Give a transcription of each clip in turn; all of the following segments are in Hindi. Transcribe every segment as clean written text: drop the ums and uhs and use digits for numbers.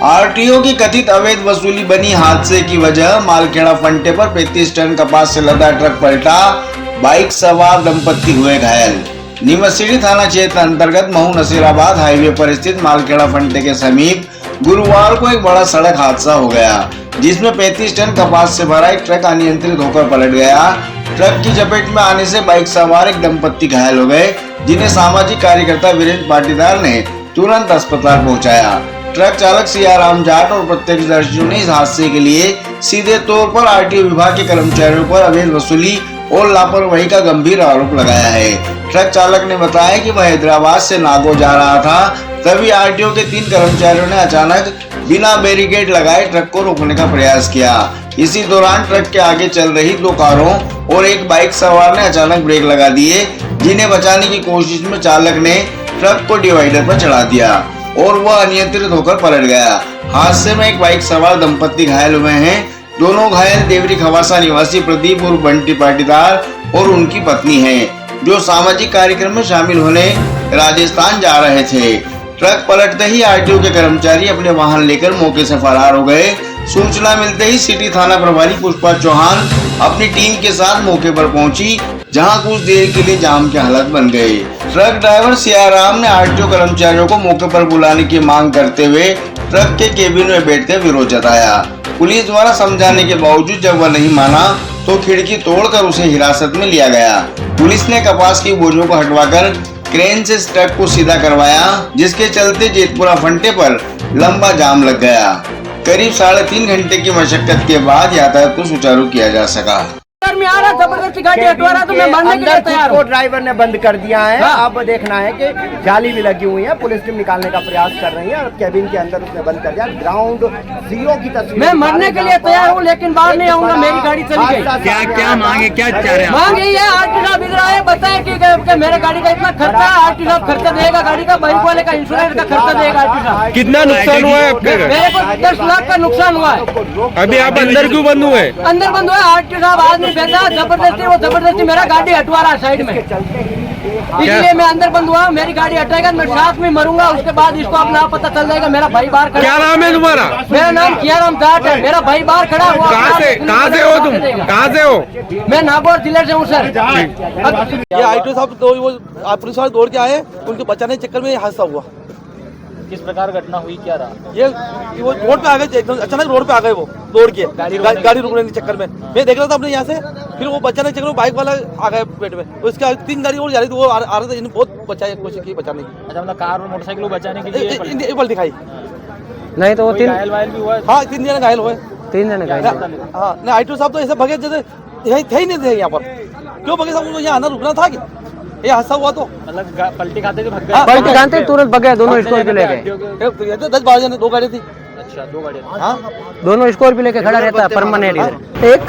आरटीओ की कथित अवैध वसूली बनी हादसे की वजह। मालखेड़ा फंटे पर 35 टन कपास से लदा ट्रक पलटा, बाइक सवार दंपत्ति हुए घायल। नीमच थाना क्षेत्र अंतर्गत महू नसीराबाद हाईवे पर स्थित मालखेड़ा फंटे के समीप गुरुवार को एक बड़ा सड़क हादसा हो गया, जिसमें 35 टन कपास से भरा एक ट्रक अनियंत्रित होकर पलट गया। ट्रक की चपेट में आने से बाइक सवार एक दंपत्ति घायल हो गए, जिन्हें सामाजिक कार्यकर्ता वीरेंद्र पाटीदार ने तुरंत अस्पताल पहुंचाया। ट्रक चालक सियाराम जाट और प्रत्यक्षदर्शियों ने इस हादसे के लिए सीधे तौर पर आरटीओ विभाग के कर्मचारियों पर अवैध वसूली और लापरवाही का गंभीर आरोप लगाया है। ट्रक चालक ने बताया कि वह हैदराबाद से नागौर जा रहा था, तभी आरटीओ के 3 कर्मचारियों ने अचानक बिना बैरिकेड लगाए ट्रक को रोकने का प्रयास किया। इसी दौरान ट्रक के आगे चल रही 2 कारों और एक बाइक सवार ने अचानक ब्रेक लगा दिए, जिन्हें बचाने की कोशिश में चालक ने ट्रक को डिवाइडर पर चढ़ा दिया और वह अनियंत्रित होकर पलट गया। हादसे में एक बाइक सवार दंपत्ति घायल हुए हैं। दोनों घायल देवरी खवासा निवासी प्रदीप और बंटी पाटीदार और उनकी पत्नी हैं, जो सामाजिक कार्यक्रम में शामिल होने राजस्थान जा रहे थे। ट्रक पलटते ही आरटीओ के कर्मचारी अपने वाहन लेकर मौके से फरार हो गए। सूचना मिलते ही सिटी थाना प्रभारी पुष्पा चौहान अपनी टीम के साथ मौके पर पहुंची, जहां कुछ देर के लिए जाम के हालात बन गए। ट्रक ड्राइवर सियाराम ने आरटीओ कर्मचारियों को मौके पर बुलाने की मांग करते हुए ट्रक के केबिन में बैठकर विरोध जताया। पुलिस द्वारा समझाने के बावजूद जब वह नहीं माना तो खिड़की तोड़कर उसे हिरासत में लिया गया। पुलिस ने कपास की बोझों को हटवाकर क्रेन से ट्रक को सीधा करवाया, जिसके चलते जेतपुरा फंटे पर लंबा जाम लग गया। करीब 3.5 घंटे की मशक्कत के बाद यातायात को सुचारू किया जा सका। में आ रहा जबरदस्ती गाड़ी हटवा रहा, तो मैं मानने के लिए तैयार हूं। ड्राइवर ने बंद कर दिया है। अब देखना है कि जाली भी लगी हुई है, पुलिस टीम निकालने का प्रयास कर रही है और केबिन के अंदर उसने बंद कर दिया। ग्राउंड जीरो की तस्वीर। मैं मरने के लिए तैयार हूं, लेकिन बाहर नहीं आऊंगा। मेरी गाड़ी चली गई। क्या मांगे, क्या चाह रहे हैं? मांग यही है, आरटी साहब इधर आए, बताएं कि मेरे गाड़ी का इतना खर्चा है, आरटी साहब खर्चा देगा, गाड़ी का बाइक वाले का इंश्योरेंस का खर्चा देगा आरटी साहब। कितना नुकसान हुआ है आपके? मेरे को 10 लाख का नुकसान हुआ है। अभी आप अंदर क्यों बंद हुए? अंदर बंद हुआ, आरटी साहब आज नहीं बैठा, जबरदस्ती मेरा गाड़ी हटवा रहा है साइड में, इसलिए मैं अंदर बंद हुआ। मेरी गाड़ी हटाएगा, मैं साथ में मरूंगा, उसके बाद इसको अपना पता चल जाएगा। मेरा भाई बाहर खड़ा। क्या नाम है तुम्हारा? मेरा नाम सियाराम जाट है। मेरा भाई बाहर खड़ा हुआ। कहाँ से हो तुम? कहाँ से हो? मैं नागौर जिले से हूँ सर। ये आरटीओ साहब वो पुलिस वाले दौड़ के आए, उनको बचाने के चक्कर में हादसा हुआ। किस प्रकार घटना हुई, क्या रहा? ये वो रोड पे आ गए, अचानक रोड पे आ गए वो दौड़ के, गाड़ी रुकने के चक्कर में। मैं देख रहा था अपने यहाँ से, फिर वो बचाने के चक्कर में बाइक वाला आ गया पेट में। उसके 3 गाड़ी और जा रही थी, वो आ रहे थे, इन्हें बहुत बचाने की कोशिश की बचाने की। अच्छा, मतलब कार और मोटरसाइकिल को बचाने के लिए एक बल दिखाई। नहीं तो वो 3 घायल भी हुआ। हाँ, 3 जने घायल हुए। 3 जने घायल। हाँ, नहीं आरटीओ साहब तो ऐसे भगे जैसे थे ही नहीं थे यहाँ पर। क्यों भगे साहब? उनको यहाँ आना रुकना था कि ये हादसा हुआ तो मतलब पलटी खाते थे, भाग गए। पलटी खाते तुरंत भगे, दोनों स्कॉर्पियो लेके। 10-12 जने, 2 गाड़ी थी। अच्छा, 2 गाड़ी। हाँ, दोनों स्कॉर्पियो लेके खड़ा रहता है परमानेंट इधर। एक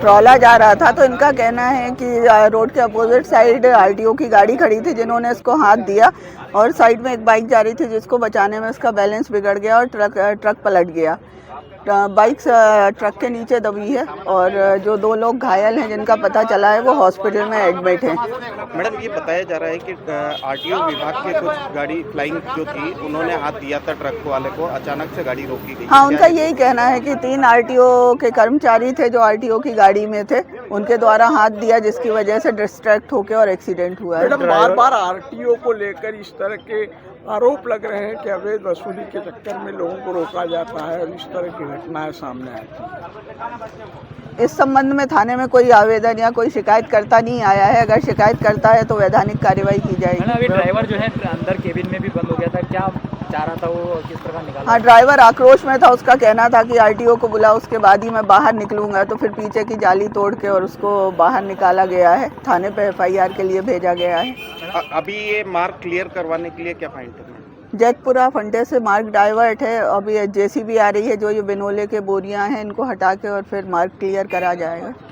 ट्रॉला जा रहा था, तो इनका कहना है कि रोड के अपोजिट साइड आरटीओ की गाड़ी खड़ी थी, जिन्होंने इसको हाथ दिया और साइड में एक बाइक जा रही थी, जिसको बचाने में उसका बैलेंस बिगड़ गया और ट्रक पलट गया। बाइक ट्रक के नीचे दबी है और जो 2 लोग घायल हैं, जिनका पता चला है, वो हॉस्पिटल में एडमिट हैं। मैडम, ये बताया जा रहा है कि आरटीओ विभाग के कुछ गाड़ी फ्लाइंग जो थी, उन्होंने हाथ दिया था ट्रक वाले को, अचानक से गाड़ी रोकी गई। हाँ, उनका यही कहना है कि 3 आरटीओ के कर्मचारी थे जो आरटीओ की गाड़ी में थे, उनके द्वारा हाथ दिया, जिसकी वजह से डिस्ट्रैक्ट होकर और एक्सीडेंट हुआ है। बार-बार आरटीओ को लेकर इस तरह के आरोप लग रहे हैं कि अवैध वसूली के चक्कर में लोगों को रोका जाता है और इस तरह की घटनाएं सामने आती हैं। इस संबंध में थाने में कोई आवेदन या कोई शिकायत करता नहीं आया है। अगर शिकायत करता है तो वैधानिक कार्रवाई की जाएगी। अभी ड्राइवर जो है अंदर केबिन में भी बंद हो गया था, क्या चाह रहा था वो, किस प्रकार निकाला? हाँ, ड्राइवर आक्रोश में था। उसका कहना था कि आरटीओ को बुला, उसके बाद ही मैं बाहर निकलूंगा। तो फिर पीछे की जाली तोड़ के और उसको बाहर निकाला गया है। थाने पे FIR के लिए भेजा गया है। अभी ये मार्ग क्लियर करवाने के लिए क्या फाइन करना है? जेतपुरा फंटे से मार्ग डाइवर्ट है। अभी JCB आ रही है, जो ये बिनोले के बोरियां हैं, इनको हटा के और फिर मार्ग क्लियर करा जाएगा।